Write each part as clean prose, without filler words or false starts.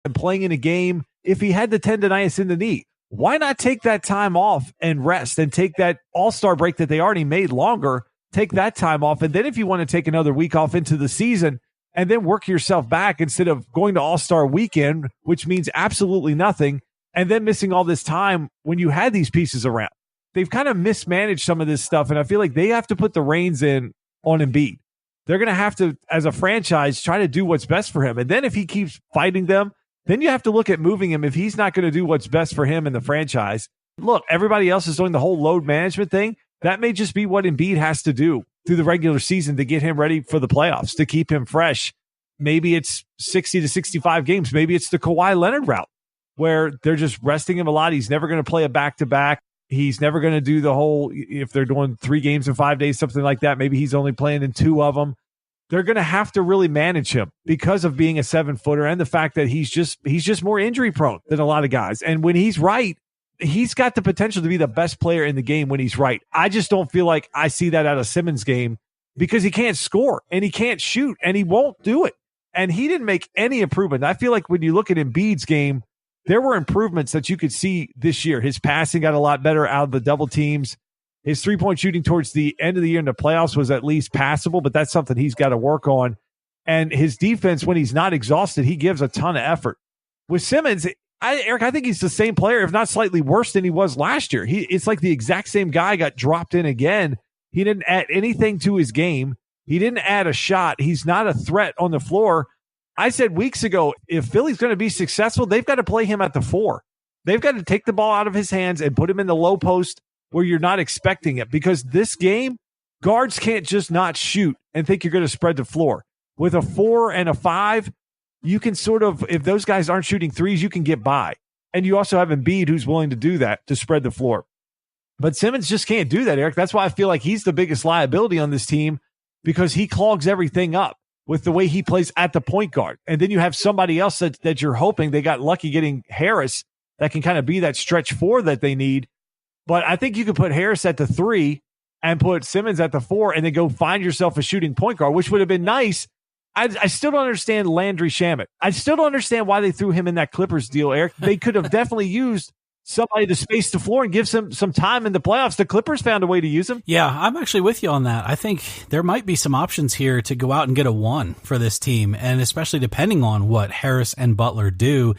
and playing in a game, if he had the tendonitis in the knee, why not take that time off and rest and take that all-star break that they already made longer, take that time off. And then if you want to take another week off into the season and then work yourself back instead of going to all-star weekend, which means absolutely nothing, and then missing all this time when you had these pieces around. They've kind of mismanaged some of this stuff, and I feel like they have to put the reins in on Embiid. They're going to have to, as a franchise, try to do what's best for him. And then if he keeps fighting them, then you have to look at moving him if he's not going to do what's best for him in the franchise. Look, everybody else is doing the whole load management thing. That may just be what Embiid has to do through the regular season to get him ready for the playoffs, to keep him fresh. Maybe it's 60 to 65 games. Maybe it's the Kawhi Leonard route where they're just resting him a lot. He's never going to play a back-to-back. He's never going to do the whole, if they're doing 3 games in 5 days, something like that, maybe he's only playing in 2 of them. They're going to have to really manage him because of being a 7-footer and the fact that he's just more injury prone than a lot of guys. And when he's right, he's got the potential to be the best player in the game when he's right. I just don't feel like I see that out of Simmons' game because he can't score and he can't shoot and he won't do it. And he didn't make any improvement. I feel like when you look at Embiid's game, there were improvements that you could see this year. His passing got a lot better out of the double teams. His three-point shooting towards the end of the year in the playoffs was at least passable, but that's something he's got to work on. And his defense, when he's not exhausted, he gives a ton of effort. With Simmons, Eric, I think he's the same player, if not slightly worse than he was last year. It's like the exact same guy got dropped in again. He didn't add anything to his game. He didn't add a shot. He's not a threat on the floor. I said weeks ago, if Philly's going to be successful, they've got to play him at the 4. They've got to take the ball out of his hands and put him in the low post where you're not expecting it, because this game, guards can't just not shoot and think you're going to spread the floor. With a 4 and a 5, you can sort of, if those guys aren't shooting threes, you can get by. And you also have Embiid who's willing to do that, to spread the floor. But Simmons just can't do that, Eric. That's why I feel like he's the biggest liability on this team, because he clogs everything up with the way he plays at the point guard. And then you have somebody else that you're hoping, they got lucky getting Harris, that can kind of be that stretch 4 that they need. But I think you could put Harris at the 3 and put Simmons at the 4 and then go find yourself a shooting point guard, which would have been nice. I still don't understand Landry Shamet. I still don't understand why they threw him in that Clippers deal, Eric. They could have definitely used somebody to space the floor and give some time in the playoffs. The Clippers found a way to use him. Yeah, I'm actually with you on that. I think there might be some options here to go out and get a 1 for this team, and especially depending on what Harris and Butler do.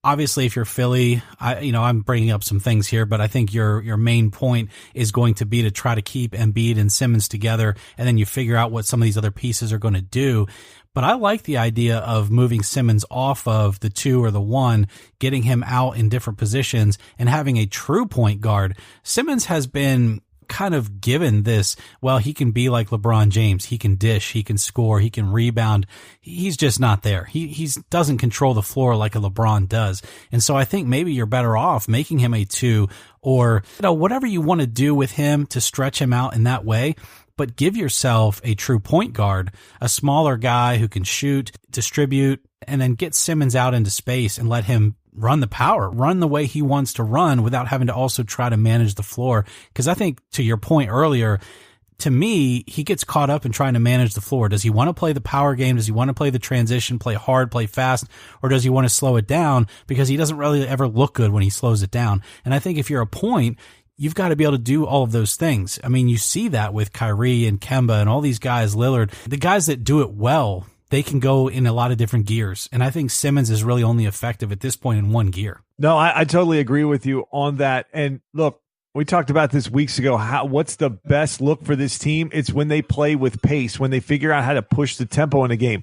Obviously, if you're Philly, I'm bringing up some things here, but I think your main point is going to be to try to keep Embiid and Simmons together, and then you figure out what some of these other pieces are going to do. But I like the idea of moving Simmons off of the 2 or the 1, getting him out in different positions, and having a true point guard. Simmons has been kind of given this, well, he can be like LeBron James. He can dish, he can score, he can rebound. He's just not there. He doesn't control the floor like a LeBron does. And so I think maybe you're better off making him a 2, or whatever you want to do with him to stretch him out in that way. But give yourself a true point guard, a smaller guy who can shoot, distribute, and then get Simmons out into space and let him run the power, run the way he wants to run without having to also try to manage the floor. Because I think, to your point earlier, to me, he gets caught up in trying to manage the floor. Does he want to play the power game? Does he want to play the transition, play hard, play fast? Or does he want to slow it down? Because he doesn't really ever look good when he slows it down. And I think if you're a point, you've got to be able to do all of those things. I mean, you see that with Kyrie and Kemba and all these guys, Lillard. The guys that do it well, they can go in a lot of different gears. And I think Simmons is really only effective at this point in one gear. No, I totally agree with you on that. And look, we talked about this weeks ago. What's the best look for this team? It's when they play with pace, when they figure out how to push the tempo in a game.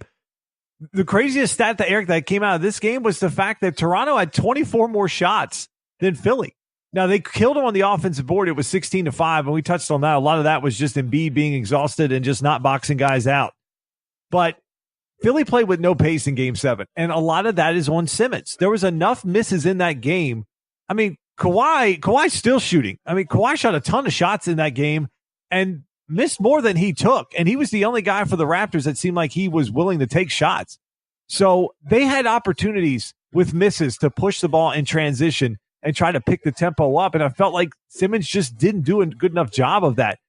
The craziest stat that came out of this game was the fact that Toronto had 24 more shots than Philly. Now, they killed them on the offensive board. It was 16-5, and we touched on that. A lot of that was just Embiid being exhausted and just not boxing guys out. But Philly played with no pace in Game 7, and a lot of that is on Simmons. There was enough misses in that game. I mean, Kawhi's still shooting. I mean, Kawhi shot a ton of shots in that game and missed more than he took, and he was the only guy for the Raptors that seemed like he was willing to take shots. So they had opportunities with misses to push the ball in transition and try to pick the tempo up. And I felt like Simmons just didn't do a good enough job of that.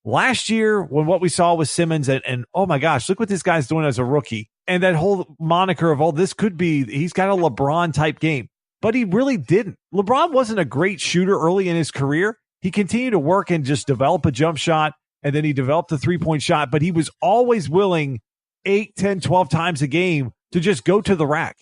Last year, when what we saw was Simmons, and oh my gosh, look what this guy's doing as a rookie. and that whole moniker of, this could be, he's got a LeBron type game, but he really didn't. LeBron wasn't a great shooter early in his career. He continued to work and just develop a jump shot, and then he developed a 3-point shot, but he was always willing 8, 10, 12 times a game to just go to the rack.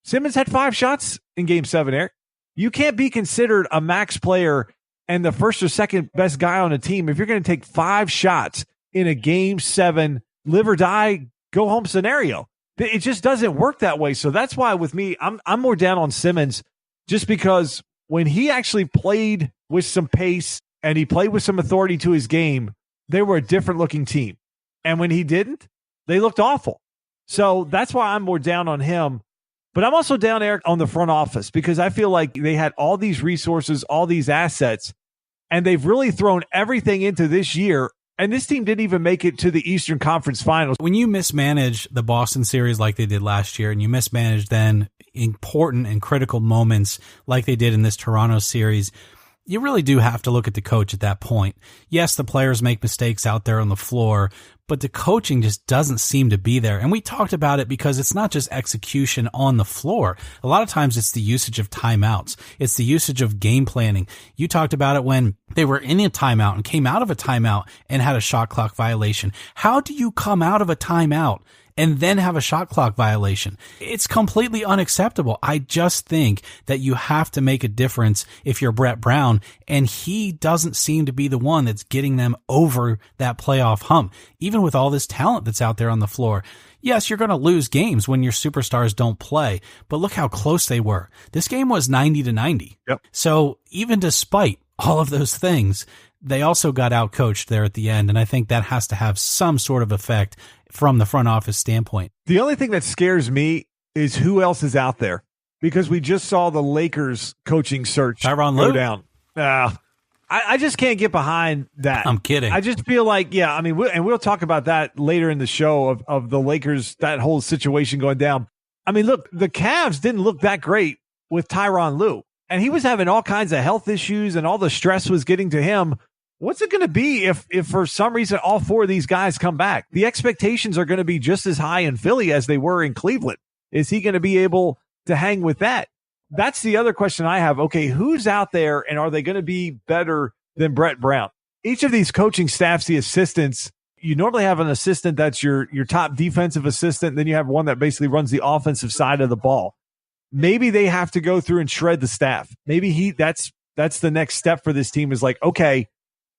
Simmons had 5 shots in game 7, Eric. You can't be considered a max player and the first or second best guy on a team if you're going to take 5 shots in a game 7, live or die, go home scenario. It just doesn't work that way. So that's why with me, I'm more down on Simmons, just because when he actually played with some pace and he played with some authority to his game, they were a different looking team. And when he didn't, they looked awful. So that's why I'm more down on him. But I'm also down, Eric, on the front office, because I feel like they had all these resources, all these assets, and they've really thrown everything into this year. And this team didn't even make it to the Eastern Conference Finals. When you mismanage the Boston series like they did last year, and you mismanage then important and critical moments like they did in this Toronto series, you really do have to look at the coach at that point. Yes, the players make mistakes out there on the floor, but the coaching just doesn't seem to be there. And we talked about it because it's not just execution on the floor. A lot of times it's the usage of timeouts. It's the usage of game planning. You talked about it when they were in a timeout and came out of a timeout and had a shot clock violation. How do you come out of a timeout and then have a shot clock violation? It's completely unacceptable. I just think that you have to make a difference if you're Brett Brown, and he doesn't seem to be the one that's getting them over that playoff hump, even with all this talent that's out there on the floor. Yes, you're going to lose games when your superstars don't play, but look how close they were. This game was 90-90. Yep. So even despite all of those things, they also got outcoached there at the end, and I think that has to have some sort of effect from the front office standpoint. The only thing that scares me is who else is out there, because we just saw the Lakers coaching search Tyronn go Lue down. I just can't get behind that. I'm kidding. I just feel like, we'll talk about that later in the show of the Lakers, that whole situation going down. I mean, look, the Cavs didn't look that great with Tyronn Lue, and he was having all kinds of health issues and all the stress was getting to him. What's it going to be if for some reason all 4 of these guys come back? The expectations are going to be just as high in Philly as they were in Cleveland. Is he going to be able to hang with that? That's the other question I have. Okay, who's out there, and are they going to be better than Brett Brown? Each of these coaching staffs, the assistants, you normally have an assistant that's your top defensive assistant. Then you have one that basically runs the offensive side of the ball. Maybe they have to go through and shred the staff. Maybe that's the next step for this team, is like, okay,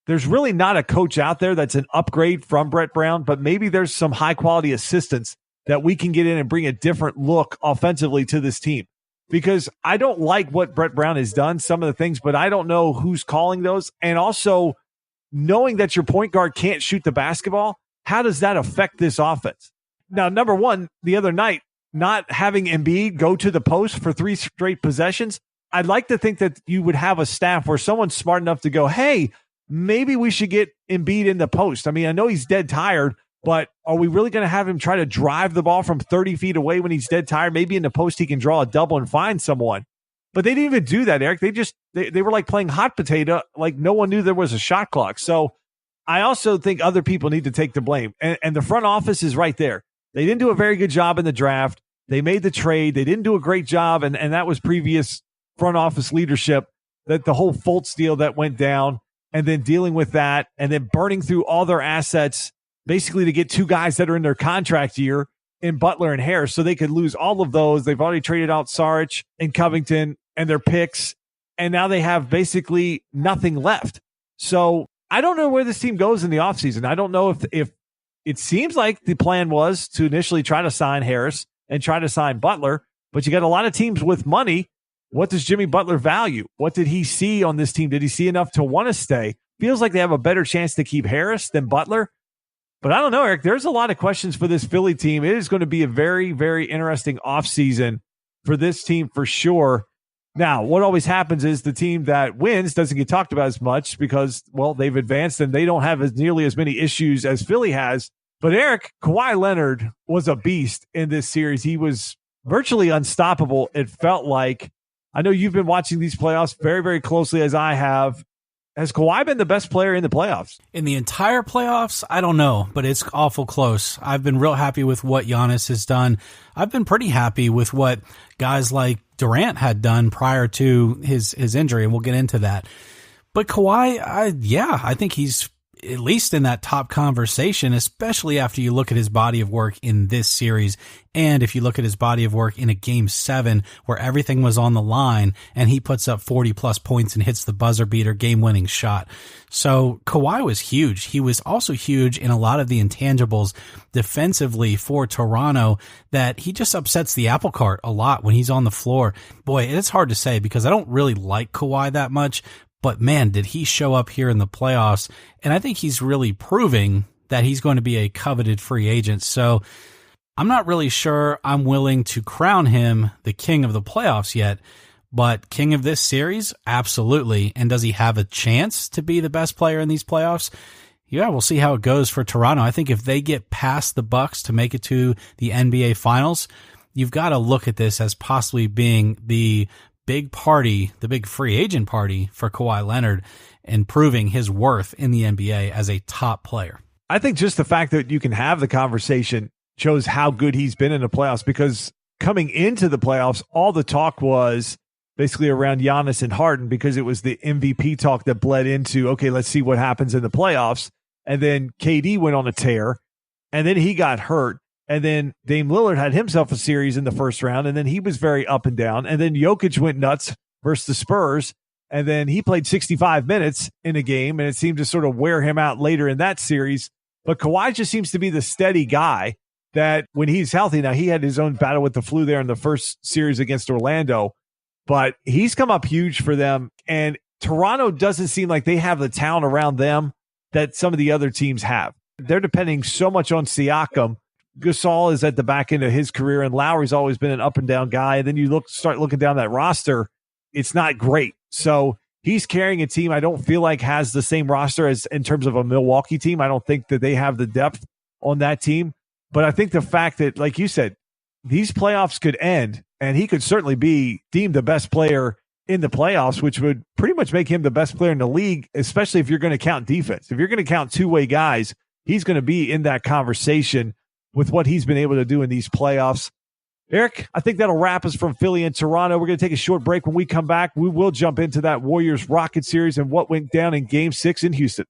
there's really not a coach out there that's an upgrade from Brett Brown, but maybe there's some high-quality assistants that we can get in and bring a different look offensively to this team. Because I don't like what Brett Brown has done, some of the things, but I don't know who's calling those. And also, knowing that your point guard can't shoot the basketball, how does that affect this offense? Now, number one, the other night, not having Embiid go to the post for 3 straight possessions, I'd like to think that you would have a staff where someone's smart enough to go, hey, maybe we should get Embiid in the post. I mean, I know he's dead tired, but are we really going to have him try to drive the ball from 30 feet away when he's dead tired? Maybe in the post he can draw a double and find someone. But they didn't even do that, Eric. They were like playing hot potato, like no one knew there was a shot clock. So I also think other people need to take the blame. And the front office is right there. They didn't do a very good job in the draft. They made the trade. They didn't do a great job, and that was previous front office leadership, that the whole Fultz deal that went down, and then dealing with that, and then burning through all their assets basically to get 2 guys that are in their contract year in Butler and Harris, so they could lose all of those. They've already traded out Saric and Covington and their picks, and now they have basically nothing left. So I don't know where this team goes in the offseason. I don't know if it seems like the plan was to initially try to sign Harris and try to sign Butler, but you got a lot of teams with money. What does Jimmy Butler value? What did he see on this team? Did he see enough to want to stay? Feels like they have a better chance to keep Harris than Butler. But I don't know, Eric. There's a lot of questions for this Philly team. It is going to be a very, very interesting offseason for this team for sure. Now, what always happens is the team that wins doesn't get talked about as much because, well, they've advanced and they don't have nearly as many issues as Philly has. But Eric, Kawhi Leonard was a beast in this series. He was virtually unstoppable, it felt like. I know you've been watching these playoffs very, very closely, as I have. Has Kawhi been the best player in the playoffs? In the entire playoffs, I don't know, but it's awful close. I've been real happy with what Giannis has done. I've been pretty happy with what guys like Durant had done prior to his injury, and we'll get into that. But Kawhi, I think he's at least in that top conversation, especially after you look at his body of work in this series. And if you look at his body of work in a game 7 where everything was on the line and he puts up 40 plus points and hits the buzzer beater game winning shot. So Kawhi was huge. He was also huge in a lot of the intangibles defensively for Toronto that he just upsets the apple cart a lot when he's on the floor. Boy, it's hard to say because I don't really like Kawhi that much. But man, did he show up here in the playoffs. And I think he's really proving that he's going to be a coveted free agent. So I'm not really sure I'm willing to crown him the king of the playoffs yet, but king of this series, absolutely. And does he have a chance to be the best player in these playoffs? Yeah, we'll see how it goes for Toronto. I think if they get past the Bucks to make it to the NBA Finals, you've got to look at this as possibly being the big party, the big free agent party for Kawhi Leonard and proving his worth in the NBA as a top player. I think just the fact that you can have the conversation shows how good he's been in the playoffs, because coming into the playoffs, all the talk was basically around Giannis and Harden because it was the MVP talk that bled into, okay, let's see what happens in the playoffs. And then KD went on a tear and then he got hurt. And then Dame Lillard had himself a series in the first round, and then he was very up and down. And then Jokic went nuts versus the Spurs, and then he played 65 minutes in a game, and it seemed to sort of wear him out later in that series. But Kawhi just seems to be the steady guy that when he's healthy, now he had his own battle with the flu there in the first series against Orlando, but he's come up huge for them. And Toronto doesn't seem like they have the talent around them that some of the other teams have. They're depending so much on Siakam. Gasol is at the back end of his career, and Lowry's always been an up and down guy. And then you start looking down that roster, it's not great. So he's carrying a team I don't feel like has the same roster as in terms of a Milwaukee team. I don't think that they have the depth on that team. But I think the fact that, like you said, these playoffs could end, and he could certainly be deemed the best player in the playoffs, which would pretty much make him the best player in the league, especially if you're going to count defense. If you're going to count two-way guys, he's going to be in that conversation with what he's been able to do in these playoffs. Eric, I think that'll wrap us from Philly and Toronto. We're going to take a short break. When we come back, we will jump into that Warriors-Rockets series and what went down in Game 6 in Houston.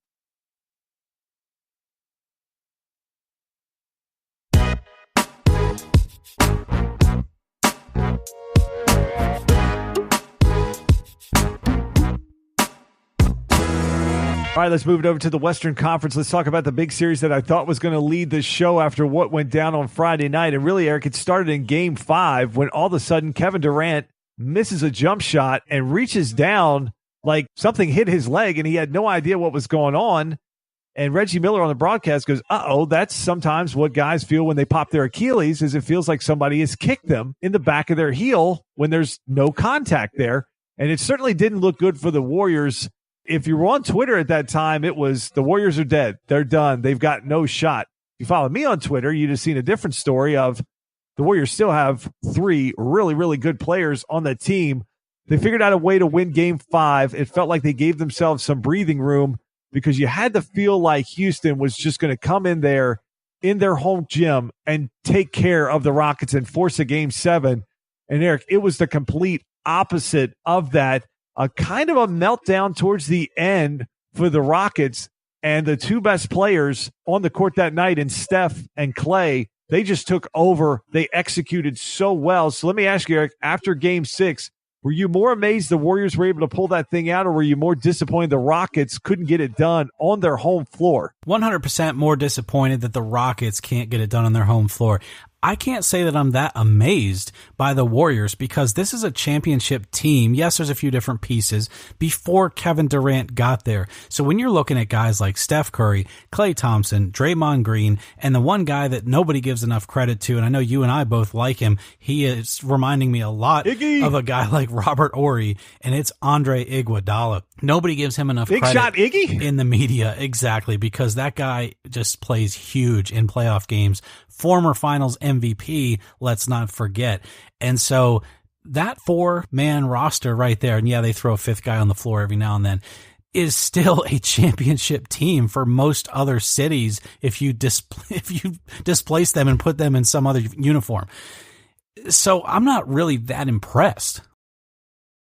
All right, let's move it over to the Western Conference. Let's talk about the big series that I thought was going to lead the show after what went down on Friday night. And really, Eric, it started in Game 5 when all of a sudden Kevin Durant misses a jump shot and reaches down like something hit his leg, and he had no idea what was going on. And Reggie Miller on the broadcast goes, that's sometimes what guys feel when they pop their Achilles, is it feels like somebody has kicked them in the back of their heel when there's no contact there. And it certainly didn't look good for the Warriors. If you were on Twitter at that time, it was the Warriors are dead. They're done. They've got no shot. If you follow me on Twitter, you'd have seen a different story of the Warriors still have 3 really, really good players on the team. They figured out a way to win Game 5. It felt like they gave themselves some breathing room because you had to feel like Houston was just going to come in there in their home gym and take care of the Rockets and force a Game 7. And Eric, it was the complete opposite of that. A kind of a meltdown towards the end for the Rockets, and the 2 best players on the court that night in Steph and Clay, they just took over. They executed so well. So let me ask you, Eric, after Game 6, were you more amazed the Warriors were able to pull that thing out, or were you more disappointed the Rockets couldn't get it done on their home floor? 100% more disappointed that the Rockets can't get it done on their home floor. I can't say that I'm that amazed by the Warriors because this is a championship team. Yes, there's a few different pieces before Kevin Durant got there. So when you're looking at guys like Steph Curry, Klay Thompson, Draymond Green, and the one guy that nobody gives enough credit to, and I know you and I both like him, he is reminding me a lot of a guy like Robert Horry, and it's Andre Iguodala. Nobody gives him enough credit shot, Iggy? In the media, exactly, because that guy just plays huge in playoff games. Former Finals MVP, let's not forget. And so that 4-man roster right there, and yeah, they throw a 5th guy on the floor every now and then. is still a championship team for most other cities if you displace them and put them in some other uniform. So I'm not really that impressed